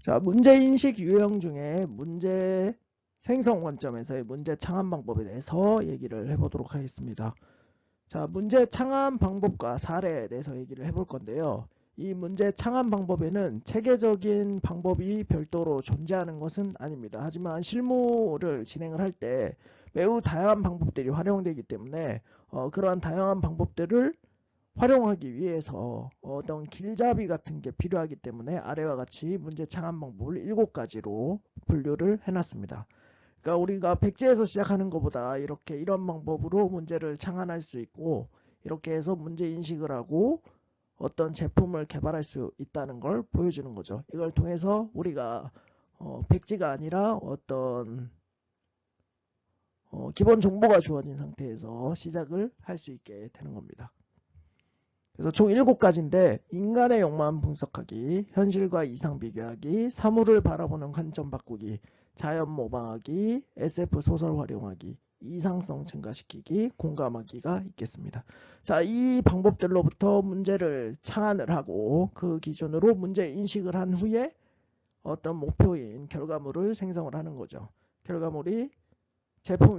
자, 문제인식 유형 중에 문제 생성 관점에서의 문제 창안 방법에 대해서 얘기를 해보도록 하겠습니다. 자, 문제 창안 방법과 사례에 대해서 얘기를 해볼 건데요. 이 문제 창안 방법에는 체계적인 방법이 별도로 존재하는 것은 아닙니다. 하지만 실무를 진행을 할 때 매우 다양한 방법들이 활용되기 때문에 그러한 다양한 방법들을 활용하기 위해서 어떤 길잡이 같은 게 필요하기 때문에 아래와 같이 문제 창안 방법을 7가지로 분류를 해놨습니다. 그러니까 우리가 백지에서 시작하는 것보다 이렇게 이런 방법으로 문제를 창안할 수 있고, 이렇게 해서 문제 인식을 하고 어떤 제품을 개발할 수 있다는 걸 보여주는 거죠. 이걸 통해서 우리가 백지가 아니라 어떤 기본 정보가 주어진 상태에서 시작을 할 수 있게 되는 겁니다. 그래서 총 7가지인데 인간의 욕망 분석하기, 현실과 이상 비교하기, 사물을 바라보는 관점 바꾸기, 자연 모방하기, SF 소설 활용하기, 이상성 증가시키기, 공감하기가 있겠습니다. 자, 이 방법들로부터 문제를 창안을 하고 그 기준으로 문제 인식을 한 후에 어떤 목표인 결과물을 생성을 하는 거죠. 결과물이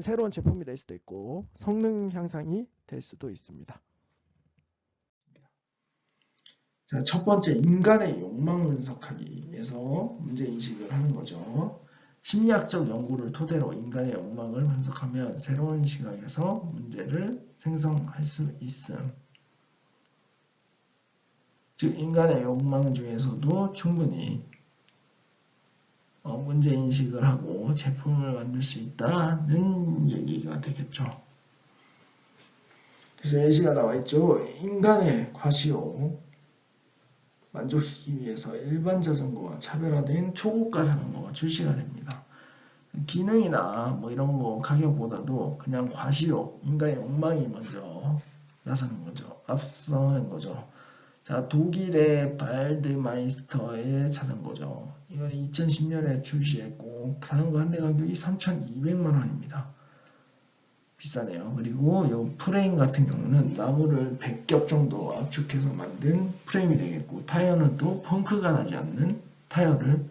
새로운 제품이 될 수도 있고 성능 향상이 될 수도 있습니다. 자, 첫 번째, 인간의 욕망 분석하기에서 문제 인식을 하는 거죠. 심리학적 연구를 토대로 인간의 욕망을 분석하면 새로운 시각에서 문제를 생성할 수 있음. 즉, 인간의 욕망 중에서도 충분히 문제 인식을 하고 제품을 만들 수 있다는 얘기가 되겠죠. 그래서 예시가 나와 있죠. 인간의 과시욕 만족시키기 위해서 일반 자전거와 차별화된 초고가 자전거가 출시가 됩니다. 기능이나 뭐 이런 거 가격보다도 그냥 과시욕, 인간의 욕망이 먼저 나서는 거죠. 앞서는 거죠. 자, 독일의 발드마이스터의 자전거죠. 이건 2010년에 출시했고 자전거 한 대 가격이 3,200만 원입니다. 비싸네요. 그리고 이 프레임 같은 경우는 나무를 100겹 정도 압축해서 만든 프레임이 되겠고, 타이어는 또 펑크가 나지 않는 타이어를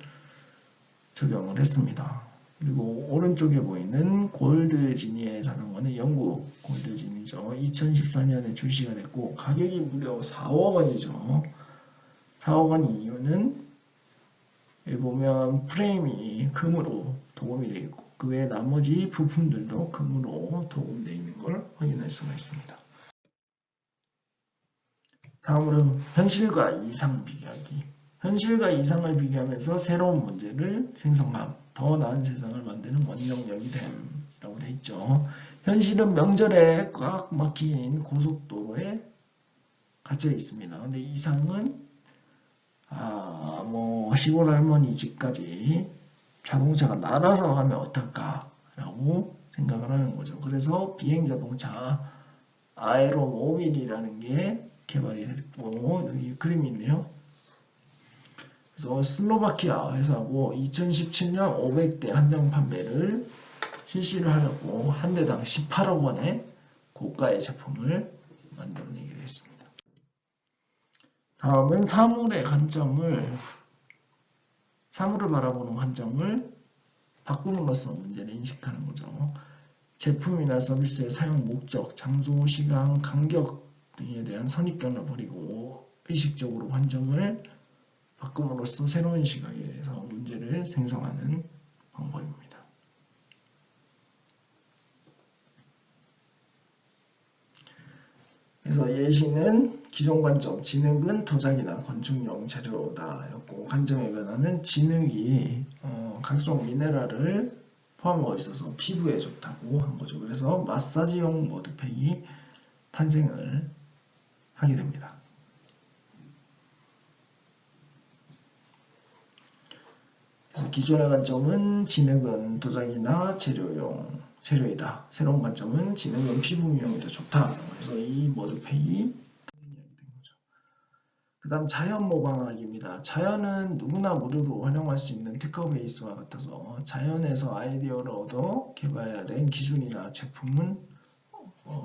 적용을 했습니다. 그리고 오른쪽에 보이는 골드지니의 자전거는 영국 골드지니죠. 2014년에 출시가 됐고 가격이 무려 4억 원이죠. 4억 원 이유는 여기 보면 프레임이 금으로 도금이 되어 있고 그 외에 나머지 부품들도 금으로 도금되어 있는 걸 확인할 수가 있습니다. 다음으로 현실과 이상 비교하기. 현실과 이상을 비교하면서 새로운 문제를 생성함, 더 나은 세상을 만드는 원동력이 됨이라고 되어 있죠. 현실은 명절에 꽉 막힌 고속도로에 갇혀 있습니다. 근데 이상은 뭐 시골 할머니 집까지 자동차가 날아서 가면 어떨까라고 생각을 하는 거죠. 그래서 비행자동차 아에로모빌이라는 게 개발이 됐고, 여기 그림이 있네요. 그래서 슬로바키아 회사하고 2017년 500대 한정 판매를 실시를 하려고 한 대당 18억 원의 고가의 제품을 만들어내게 됐습니다. 다음은 사물을 바라보는 관점을 바꿈으로써 문제를 인식하는 거죠. 제품이나 서비스의 사용 목적, 장소, 시간, 간격 등에 대한 선입견을 버리고 의식적으로 관점을 바꿈으로써 새로운 시각에서 문제를 생성하는 방법입니다. 그래서 예시는 기존 관점, 진흙은 도자기나 건축용 재료다 였고, 관점의 변화는 진흙이 각종 미네랄을 포함하고 있어서 피부에 좋다고 한 거죠. 그래서 마사지용 머드팩이 탄생을 하게 됩니다. 그래서 기존의 관점은 진흙은 도자기나 재료이다. 새로운 관점은 진흙은 피부 미용이 더 좋다. 그래서 이 머드팩이 탄생이 된 거죠. 그 다음 자연 모방하기입니다. 자연은 누구나 무료로 활용할 수 있는 특허 베이스와 같아서 자연에서 아이디어를 얻어 개발된 기술이나 제품은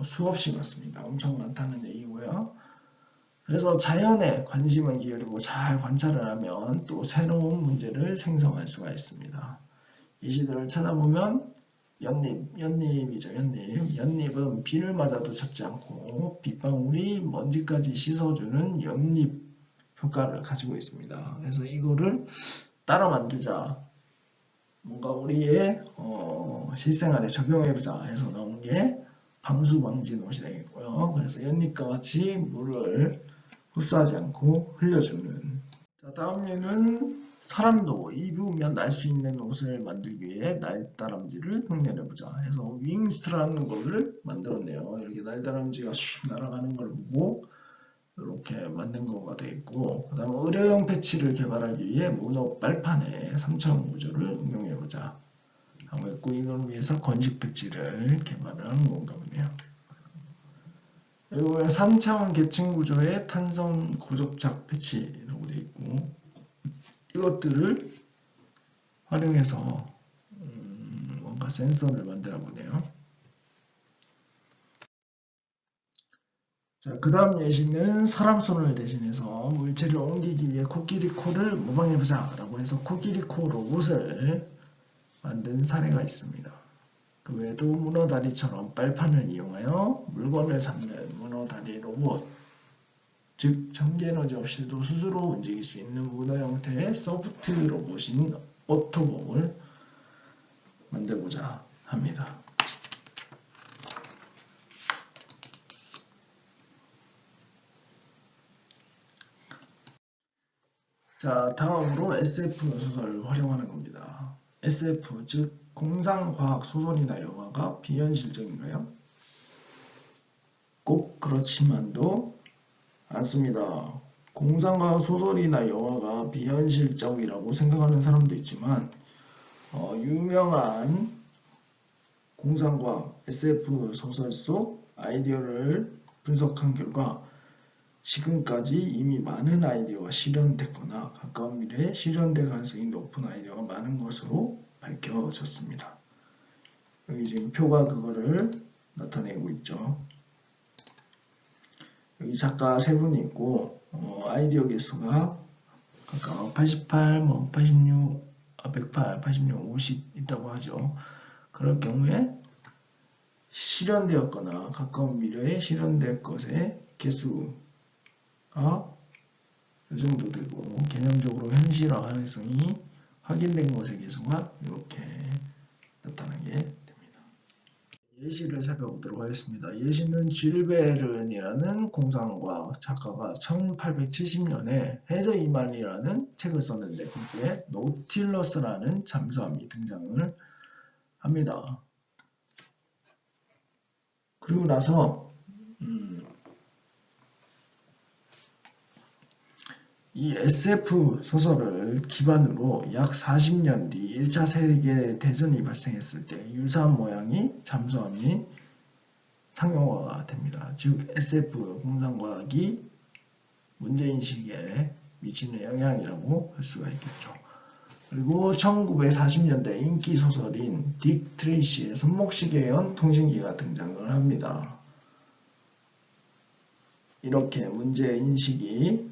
수없이 많습니다. 엄청 많다는 얘기고요. 그래서 자연에 관심을 기울이고 잘 관찰을 하면 또 새로운 문제를 생성할 수가 있습니다. 예시들을 찾아보면 연잎이죠. 연잎은 비를 맞아도 젖지 않고 빗방울이 먼지까지 씻어주는 연잎 효과를 가지고 있습니다. 그래서 이거를 따라 만들자. 뭔가 우리의 실생활에 적용해보자 해서 나온 게 방수방진옷이 되겠고요. 그래서 연잎과 같이 물을 흡수하지 않고 흘려주는. 자, 다음 예는 사람도 입으면 날 수 있는 옷을 만들기 위해 날다람쥐를 흉내내보자 해서 윙스트라는 거를 만들었네요. 이렇게 날다람쥐가 슉 날아가는 걸 보고 이렇게 만든 거가 되어 있고, 그 다음 의료용 패치를 개발하기 위해 문어 빨판에 3차원 구조를 응용해보자 하고 있고, 이걸 위해서 건식 패치를 개발하는 건가 보네요. 그리고 3차원 계층 구조의 탄성 고접착 패치라고 되어 있고, 이것들을 활용해서 뭔가 센서를 만들어 보네요. 자, 그 다음 예시는 사람 손을 대신해서 물체를 옮기기 위해 코끼리 코를 모방해보자 라고 해서 코끼리 코 로봇을 만든 사례가 있습니다. 그 외에도 문어다리처럼 빨판을 이용하여 물건을 잡는 문어다리 로봇, 즉 전기에너지 없이도 스스로 움직일 수 있는 문어 형태의 소프트 로봇인 오토봉을 만들고자 합니다. 자, 다음으로 SF 소설을 활용하는 겁니다. SF, 즉 공상과학 소설이나 영화가 비현실적인가요? 꼭 그렇지만도 않습니다. 공상과학 소설이나 영화가 비현실적이라고 생각하는 사람도 있지만 유명한 공상과학 SF 소설 속 아이디어를 분석한 결과 지금까지 이미 많은 아이디어가 실현됐거나 가까운 미래에 실현될 가능성이 높은 아이디어가 많은 것으로 밝혀졌습니다. 여기 지금 표가 그거를 나타내고 있죠. 여기 작가 세 분이 있고 아이디어 개수가 각각 88, 86, 108, 86, 50 있다고 하죠. 그럴 경우에 실현되었거나 가까운 미래에 실현될 것의 개수가 이 정도 되고 개념적으로 현실화 가능성이 확인된 것의 개수가 이렇게 나타나게 됩니다. 예시를 살펴보도록 하겠습니다. 예시는 줄 베른이라는 공상과학 작가가 1870년에 해저 이만이라는 책을 썼는데 거기에 노틸러스라는 잠수함이 등장을 합니다. 그리고 나서 이 SF 소설을 기반으로 약 40년 뒤 1차 세계대전이 발생했을 때 유사한 모양의 잠수함이 상용화가 됩니다. 즉 SF 공상과학이 문제인식에 미치는 영향이라고 할 수가 있겠죠. 그리고 1940년대 인기 소설인 딕 트레이시의 손목시계에 연 통신기가 등장을 합니다. 이렇게 문제인식이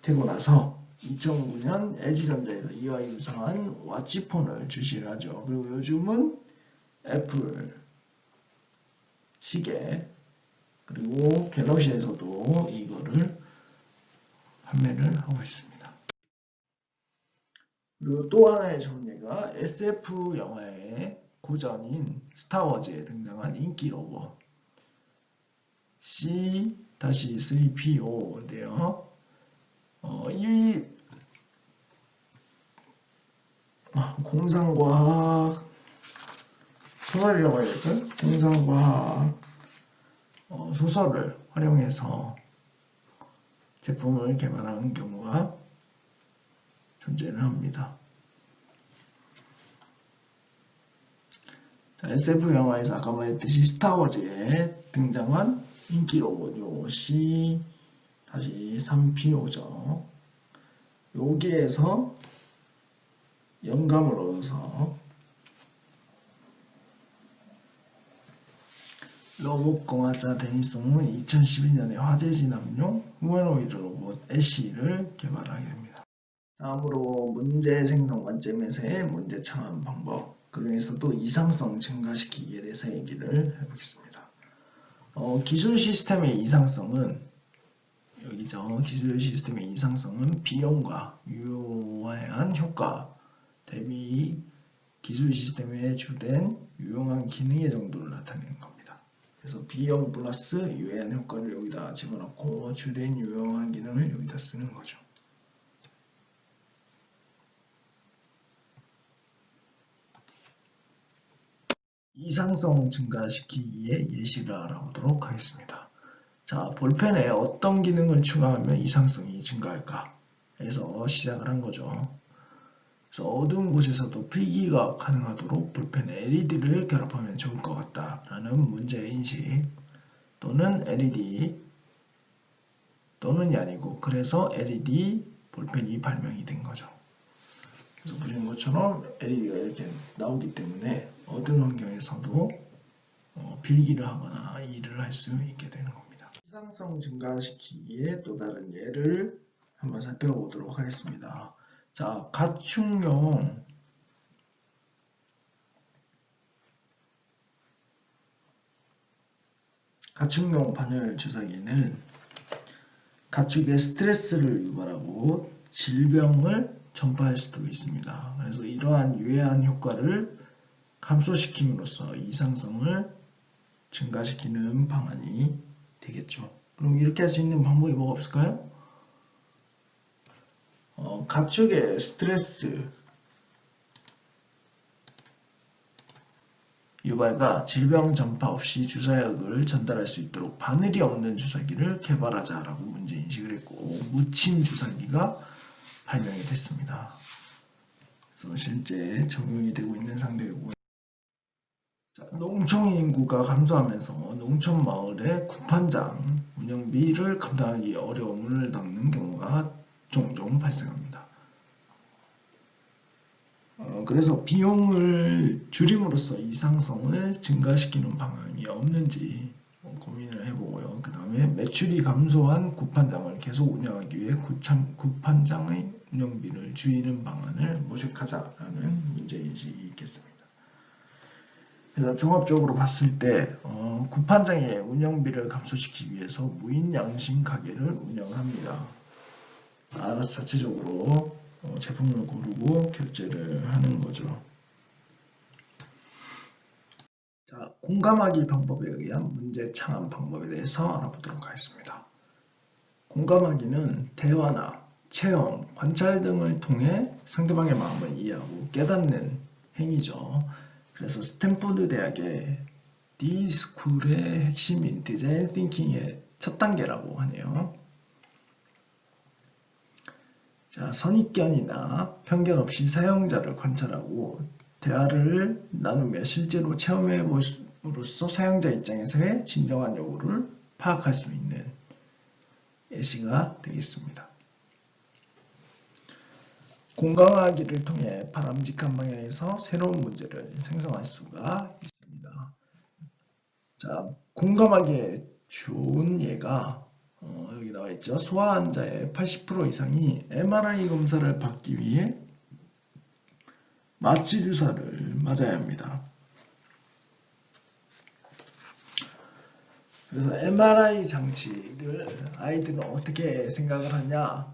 되고 나서 2009년 LG전자에서 이와 유사한 와치폰을 출시를 하죠. 그리고 요즘은 애플 시계 그리고 갤럭시에서도 이거를 판매를 하고 있습니다. 그리고 또 하나의 좋은 예가 SF 영화의 고전인 스타워즈에 등장한 인기 로봇 C-3PO인데요. 이 공상과학 소설이라고 해야 될까요? 공상과학 소설을 활용해서 제품을 개발하는 경우가 존재를 합니다. 자, SF 영화에서 아까 말했듯이 스타워즈에 등장한 인기 로봇 요 C-3PO죠. 여기에서 영감을 얻어서 로봇공학자 데니송은 2012년에 화재 진압용 휴머노이드 로봇 애쉬를 개발하게 됩니다. 다음으로 문제 생성 관점에서의 문제 창안 방법, 그 중에서도 이상성 증가시키기에 대해서 얘기를 해보겠습니다. 기술 시스템의 이상성은 여기죠. 기술 시스템의 이상성은 비용과 유효한 효과 대비 기술 시스템의 주된 유용한 기능의 정도를 나타내는 겁니다. 그래서 비용 플러스 유효한 효과를 여기다 집어넣고 주된 유용한 기능을 여기다 쓰는 거죠. 이상성 증가시키기의 예시를 알아보도록 하겠습니다. 자, 볼펜에 어떤 기능을 추가하면 이상성이 증가할까? 해서 시작을 한 거죠. 그래서 어두운 곳에서도 필기가 가능하도록 볼펜에 LED를 결합하면 좋을 것 같다라는 문제인식, 또는 LED 또는이 아니고 그래서 LED 볼펜이 발명이 된 거죠. 그래서 보시는 것처럼 LED가 이렇게 나오기 때문에 어두운 환경에서도 필기를 하거나 일을 할 수 있게 되는 겁니다. 이상성 증가시키기의 또 다른 예를 한번 살펴보도록 하겠습니다. 자, 가축용 반열 주사기는 가축의 스트레스를 유발하고 질병을 전파할 수도 있습니다. 그래서 이러한 유해한 효과를 감소시킴으로써 이상성을 증가시키는 방안이 되겠죠. 그럼 이렇게 할 수 있는 방법이 뭐가 없을까요? 가축의 스트레스 유발과 질병 전파 없이 주사약을 전달할 수 있도록 바늘이 없는 주사기를 개발하자라고 문제인식을 했고, 묻힌 주사기가 발명이 됐습니다. 그래서 실제 적용이 되고 있는 상태이고요. 농촌 인구가 감소하면서 농촌 마을의 구판장 운영비를 감당하기 어려움을 겪는 경우가 종종 발생합니다. 그래서 비용을 줄임으로써 이상성을 증가시키는 방안이 없는지 고민을 해보고요. 그 다음에 매출이 감소한 구판장을 계속 운영하기 위해 구판장의 운영비를 줄이는 방안을 모색하자라는 문제인식이 있겠습니다. 그래서 종합적으로 봤을 때 구판장의 운영비를 감소시키기 위해서 무인 양심 가게를 운영합니다. 알아서 자체적으로 제품을 고르고 결제를 하는 거죠. 자, 공감하기 방법에 의한 문제 창안 방법에 대해서 알아보도록 하겠습니다. 공감하기는 대화나 체험, 관찰 등을 통해 상대방의 마음을 이해하고 깨닫는 행위죠. 그래서 스탠포드 대학의 D-스쿨의 핵심인 디자인 띵킹의 첫 단계라고 하네요. 자, 선입견이나 편견 없이 사용자를 관찰하고 대화를 나누며 실제로 체험해 봄으로써 사용자 입장에서의 진정한 요구를 파악할 수 있는 예시가 되겠습니다. 공감하기를 통해 바람직한 방향에서 새로운 문제를 생성할 수가 있습니다. 자, 공감하기에 좋은 예가 여기 나와 있죠. 소아 환자의 80% 이상이 MRI 검사를 받기 위해 마취 주사를 맞아야 합니다. 그래서 MRI 장치를 아이들은 어떻게 생각을 하냐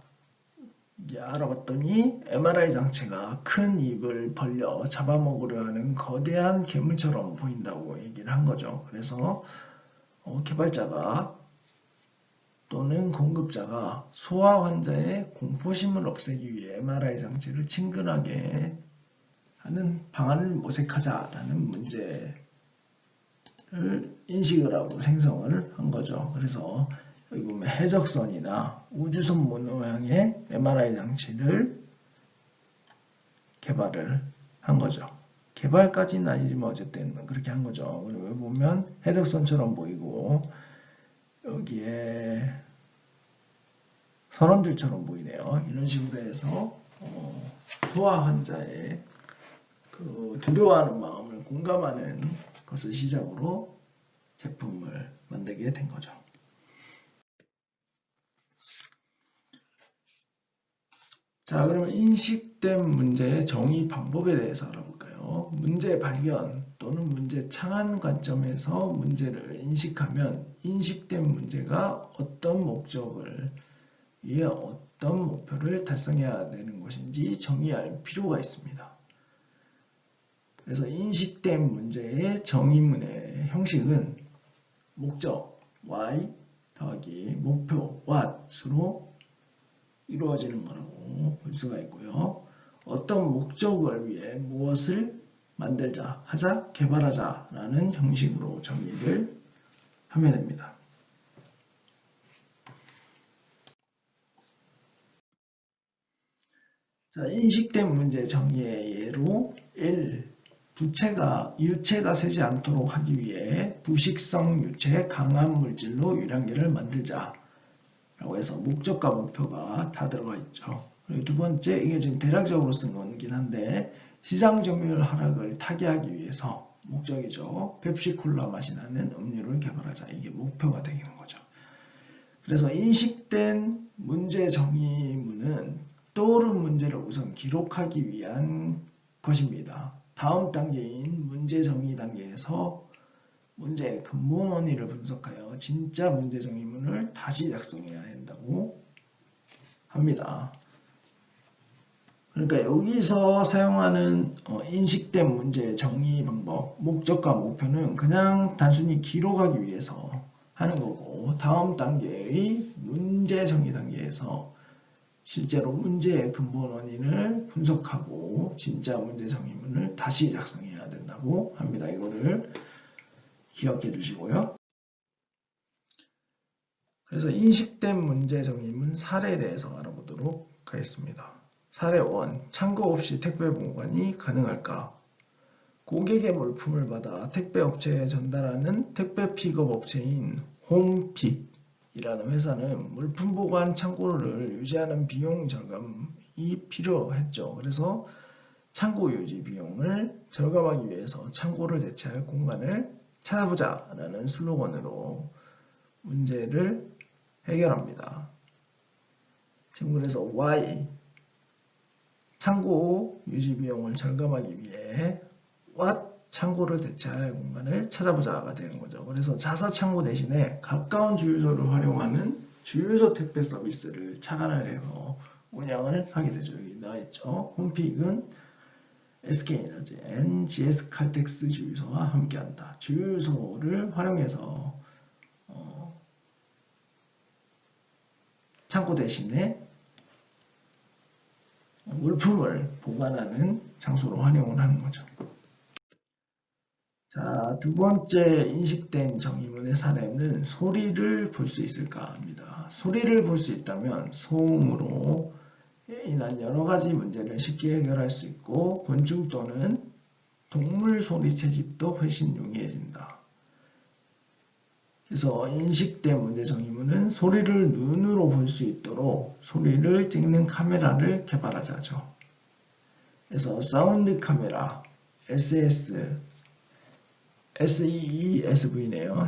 알아봤더니 MRI 장치가 큰 입을 벌려 잡아먹으려 하는 거대한 괴물처럼 보인다고 얘기를 한 거죠. 그래서 개발자가 또는 공급자가 소아 환자의 공포심을 없애기 위해 MRI 장치를 친근하게 하는 방안을 모색하자라는 문제를 인식을 하고 생성을 한 거죠. 그래서 여기 보면 해적선이나 우주선 모양의 MRI 장치를 개발을 한 거죠. 개발까지는 아니지만 어쨌든 그렇게 한 거죠. 그리고 보면 해적선처럼 보이고 여기에 선원들처럼 보이네요. 이런 식으로 해서 소아 환자의 그 두려워하는 마음을 공감하는 것을 시작으로 제품을 만들게 된 거죠. 자, 그러면 인식된 문제의 정의 방법에 대해서 알아볼까요? 문제 발견 또는 문제 창안 관점에서 문제를 인식하면 인식된 문제가 어떤 목적을 위해 어떤 목표를 달성해야 되는 것인지 정의할 필요가 있습니다. 그래서 인식된 문제의 정의문의 형식은 목적 y 더하기 목표 what으로 이루어지는 거라고 볼 수가 있고요. 어떤 목적을 위해 무엇을 만들자, 하자, 개발하자 라는 형식으로 정의를 하면 됩니다. 자, 인식된 문제 정의의 예로 1. 유체가 새지 않도록 하기 위해 부식성 유체 강한 물질로 유량계를 만들자 라고 해서 목적과 목표가 다 들어가 있죠. 그리고 두 번째, 이게 지금 대략적으로 쓴 거긴 한데 시장 점유율 하락을 타개하기 위해서 목적이죠. 펩시콜라 맛이 나는 음료를 개발하자. 이게 목표가 되는 거죠. 그래서 인식된 문제 정의문은 떠오른 문제를 우선 기록하기 위한 것입니다. 다음 단계인 문제 정의 단계에서 문제의 근본 원인을 분석하여 진짜 문제 정의문을 다시 작성해야 한다고 합니다. 그러니까 여기서 사용하는 인식된 문제 정의 방법, 목적과 목표는 그냥 단순히 기록하기 위해서 하는 거고, 다음 단계의 문제 정의 단계에서 실제로 문제의 근본 원인을 분석하고 진짜 문제 정의문을 다시 작성해야 된다고 합니다. 이거를 기억해 주시고요. 그래서 인식된 문제 정의문 사례에 대해서 알아보도록 하겠습니다. 사례 1. 창고 없이 택배 보관이 가능할까? 고객의 물품을 받아 택배업체에 전달하는 택배 픽업 업체인 홈픽이라는 회사는 물품 보관 창고를 유지하는 비용 절감이 필요했죠. 그래서 창고 유지 비용을 절감하기 위해서 창고를 대체할 공간을 찾아보자 라는 슬로건으로 문제를 해결합니다. 지금 그래서 Y 창고 유지 비용을 절감하기 위해 what 창고를 대체할 공간을 찾아보자가 되는 거죠. 그래서 자사 창고 대신에 가까운 주유소를 활용하는 주유소 택배 서비스를 착안을 해서 운영을 하게 되죠. 여기 나와 있죠. 홈픽은 SK에너지, GS 칼텍스 주유소와 함께한다. 주유소를 활용해서 창고 대신에 물품을 보관하는 장소로 활용을 하는 거죠. 자, 두 번째 인식된 정의문의 사례는 소리를 볼 수 있을까 합니다. 소리를 볼 수 있다면 소음으로 인한 여러 가지 문제를 쉽게 해결할 수 있고 곤충 또는 동물 소리 채집도 훨씬 용이해진다. 그래서 인식된 문제 정의문은 소리를 눈으로 볼 수 있도록 소리를 찍는 카메라를 개발하자죠. 그래서 사운드 카메라, SEESV네요.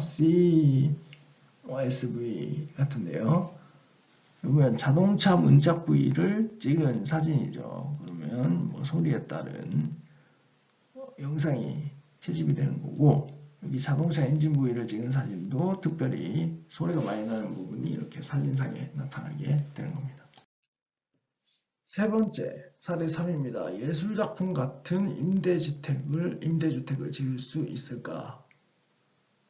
CSV 같은데요. 그러면 자동차 문짝 부위를 찍은 사진이죠. 그러면 뭐 소리에 따른 영상이 채집이 되는 거고, 여기 자동차 엔진 부위를 찍은 사진도 특별히 소리가 많이 나는 부분이 이렇게 사진상에 나타나게 되는 겁니다. 세 번째, 사례 3입니다. 예술작품 같은 임대주택을 지을 수 있을까?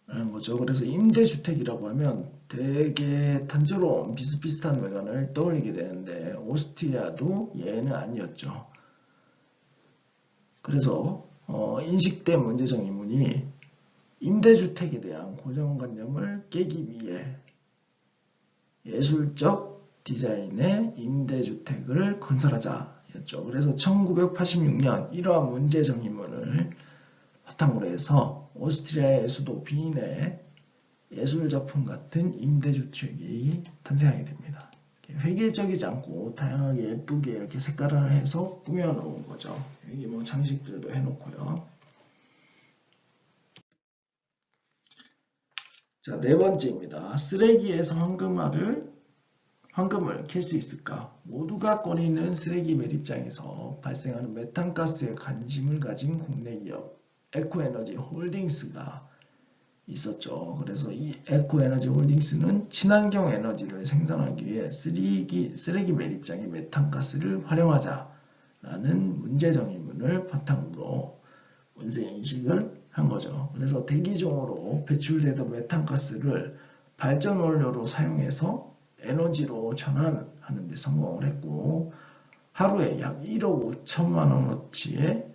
라는 거죠. 그래서 임대주택이라고 하면 되게 단조로운 비슷비슷한 외관을 떠올리게 되는데 오스트리아도 예외는 아니었죠. 그래서 인식된 문제적 의문이 임대주택에 대한 고정관념을 깨기 위해 예술적 디자인의 임대주택을 건설하자 였죠. 그래서 1986년 이러한 문제 정의문을 바탕으로 해서 오스트리아의 수도 빈에 예술작품 같은 임대주택이 탄생하게 됩니다. 획일적이지 않고 다양하게 예쁘게 이렇게 색깔을 해서 꾸며 놓은 거죠. 여기 뭐 장식들도 해놓고요. 자, 네 번째입니다. 쓰레기에서 황금을 캘 수 있을까? 모두가 꺼내는 쓰레기 매립장에서 발생하는 메탄가스에 관심을 가진 국내 기업 에코에너지 홀딩스가 있었죠. 그래서 이 에코에너지 홀딩스는 친환경 에너지를 생산하기 위해 쓰레기 매립장의 메탄가스를 활용하자라는 문제정의문을 바탕으로 문제 인식을 한 거죠. 그래서 대기 중으로 배출되던 메탄가스를 발전 원료로 사용해서 에너지로 전환하는 데 성공을 했고, 하루에 약 1억 5천만 원어치의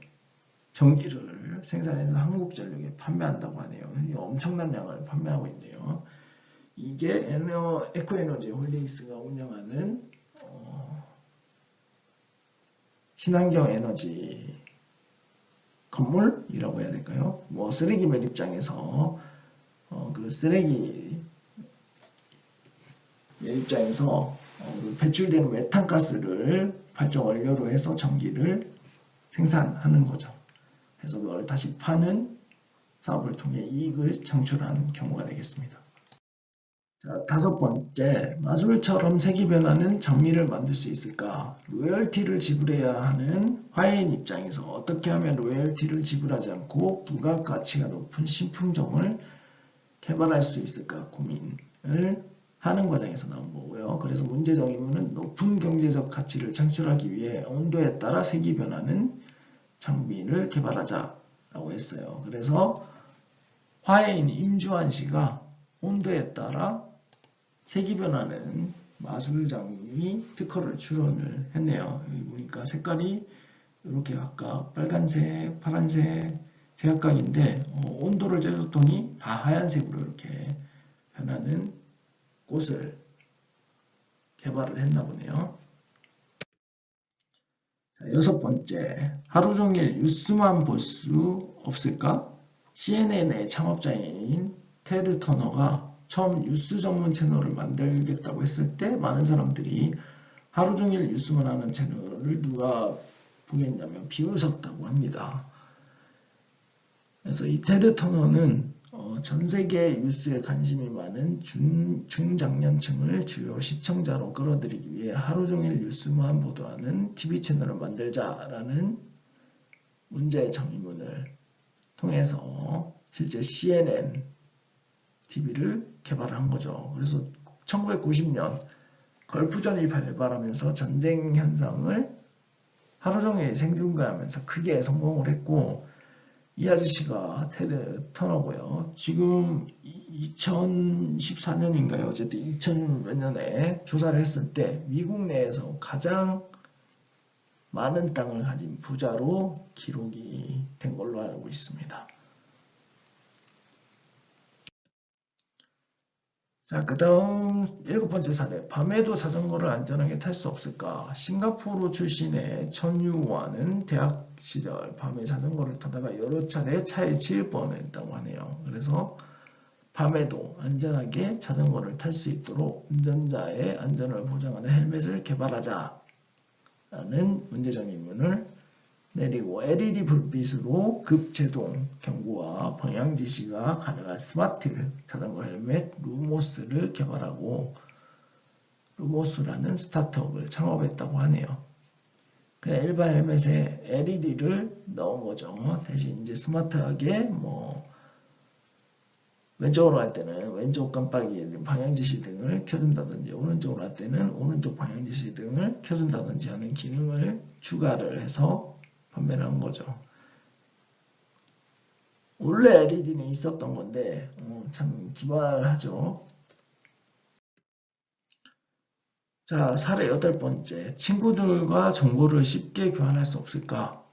전기를 생산해서 한국전력에 판매한다고 하네요. 엄청난 양을 판매하고 있네요. 이게 에코에너지 홀딩스가 운영하는 친환경 에너지 건물이라고 해야 될까요? 뭐 쓰레기 매립장에서 그 쓰레기 매립장에서 배출되는 메탄가스를 발전 원료로 해서 전기를 생산하는 거죠. 그래서 그걸 다시 파는 사업을 통해 이익을 창출한 경우가 되겠습니다. 자, 다섯 번째, 마술처럼 색이 변하는 장미를 만들 수 있을까? 로열티를 지불해야 하는 화해인 입장에서 어떻게 하면 로열티를 지불하지 않고 부가가치가 높은 신품종을 개발할 수 있을까 고민을 하는 과정에서 나온 거고요. 그래서 문제정의문은 높은 경제적 가치를 창출하기 위해 온도에 따라 색이 변하는 장비를 개발하자라고 했어요. 그래서 화해인 임주환 씨가 온도에 따라 색이 변하는 마술 장비 특허를 출원을 했네요. 여기 보니까 색깔이 이렇게 아까 빨간색, 파란색, 제각각인데 온도를 재줬더니 다 하얀색으로 이렇게 변하는 꽃을 개발을 했나 보네요. 자, 여섯 번째, 하루 종일 뉴스만 볼 수 없을까? CNN의 창업자인 테드 터너가 처음 뉴스 전문 채널을 만들겠다고 했을 때 많은 사람들이 하루 종일 뉴스만 하는 채널을 누가 보겠냐면 비웃었다고 합니다. 그래서 이 테드 터너는 전 세계 뉴스에 관심이 많은 중장년층을 주요 시청자로 끌어들이기 위해 하루 종일 뉴스만 보도하는 TV 채널을 만들자라는 문제의 정의문을 통해서 실제 CNN TV를 개발한 거죠. 그래서 1990년 걸프전이 발발하면서 전쟁 현상을 하루 종일 생중계하면서 크게 성공을 했고, 이 아저씨가 테드 터너고요. 지금 2014년인가요? 어쨌든 2000 몇 년에 조사를 했을 때 미국 내에서 가장 많은 땅을 가진 부자로 기록이 된 걸로 알고 있습니다. 자, 그 다음 일곱 번째 사례. 밤에도 자전거를 안전하게 탈 수 없을까? 싱가포르 출신의 천유와는 대학 시절 밤에 자전거를 타다가 여러 차례 차에 치일 뻔했다고 하네요. 그래서 밤에도 안전하게 자전거를 탈 수 있도록 운전자의 안전을 보장하는 헬멧을 개발하자라는 문제정의문을 내리고 LED 불빛으로 급제동 경고와 방향 지시가 가능한 스마트 자전거 헬멧 루모스를 개발하고 루모스라는 스타트업을 창업했다고 하네요. 그냥 일반 헬멧에 LED를 넣은 거죠. 대신 이제 스마트하게 뭐 왼쪽으로 할 때는 왼쪽 깜빡이 방향 지시 등을 켜준다든지 오른쪽으로 할 때는 오른쪽 방향 지시 등을 켜준다든지 하는 기능을 추가를 해서 판매를 한 거죠. 원래 LED는 있었던 건데 참 기발하죠. 자, 사례 여덟 번째. 친구들과 정보를 쉽게 교환할 수 없을까?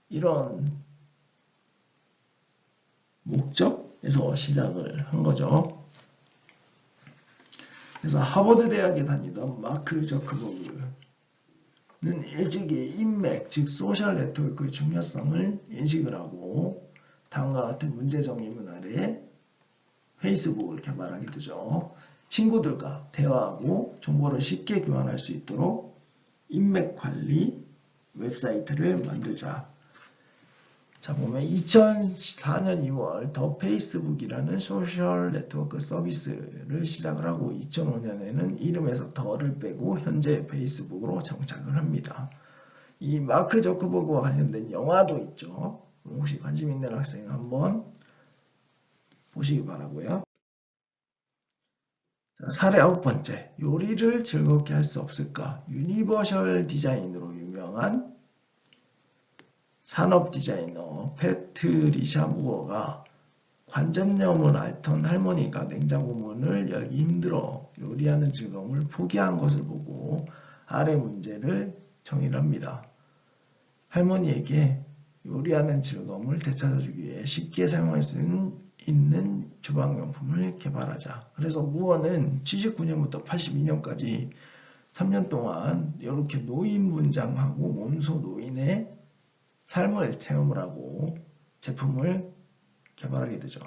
이런 목적에서 시작을 한 거죠. 그래서 하버드 대학에 다니던 마크 저커버그는 일찍이 인맥, 즉 소셜 네트워크의 중요성을 인식을 하고 다음과 같은 문제정의문 아래 페이스북을 개발하게 되죠. 친구들과 대화하고 정보를 쉽게 교환할 수 있도록 인맥 관리 웹사이트를 만들자. 자, 보면 2004년 2월 더 페이스북이라는 소셜 네트워크 서비스를 시작을 하고 2005년에는 이름에서 더를 빼고 현재 페이스북으로 정착을 합니다. 이 마크 저커버그와 관련된 영화도 있죠. 혹시 관심 있는 학생 한번 보시기 바라고요. 자, 사례 9번째, 요리를 즐겁게 할 수 없을까? 유니버셜 디자인으로 유명한 산업 디자이너 패트리샤 무어가 관절염을 앓던 할머니가 냉장고 문을 열기 힘들어 요리하는 즐거움을 포기한 것을 보고 아래 문제를 정의를 합니다. 할머니에게 요리하는 즐거움을 되찾아주기 위해 쉽게 사용할 수 있는 주방용품을 개발하자. 그래서 무어는 79년부터 82년까지 3년 동안 이렇게 노인 분장하고 몸소 노인의 삶을 체험을 하고 제품을 개발하게 되죠.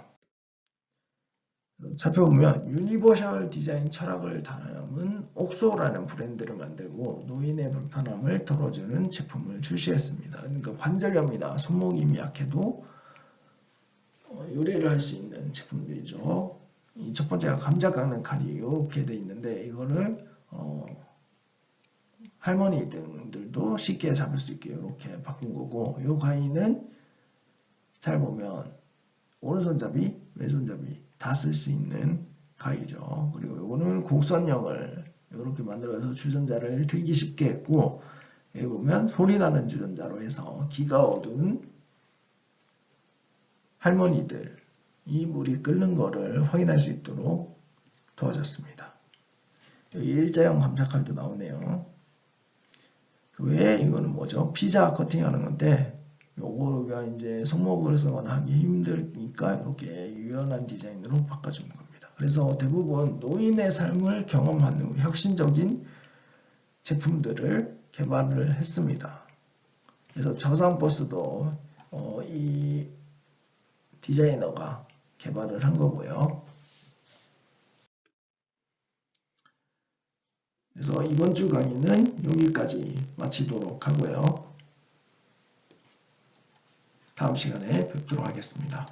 살펴보면 유니버셜 디자인 철학을 담은 옥소라는 브랜드를 만들고 노인의 불편함을 덜어주는 제품을 출시했습니다. 그러니까 관절염이나 손목이 약해도 요리를 할 수 있는 제품들이죠. 이 첫 번째가 감자 깎는 칼이 이렇게 돼 있는데 이거를 할머니 등들도 쉽게 잡을 수 있게 이렇게 바꾼 거고, 이 가위는 잘 보면 오른손잡이, 왼손잡이 다 쓸 수 있는 가위죠. 그리고 이거는 곡선형을 이렇게 만들어서 주전자를 들기 쉽게 했고, 여기 보면 소리나는 주전자로 해서 기가 어두운 할머니들 이 물이 끓는 거를 확인할 수 있도록 도와줬습니다. 여기 일자형 감자칼도 나오네요. 그 외에 이거는 뭐죠? 피자 커팅하는 건데, 요거가 이제 손목을 쓰거나 하기 힘드니까 이렇게 유연한 디자인으로 바꿔주는 겁니다. 그래서 대부분 노인의 삶을 경험하는 혁신적인 제품들을 개발을 했습니다. 그래서 저상버스도 이 디자이너가 개발을 한 거고요. 그래서 이번 주 강의는 여기까지 마치도록 하고요. 다음 시간에 뵙도록 하겠습니다.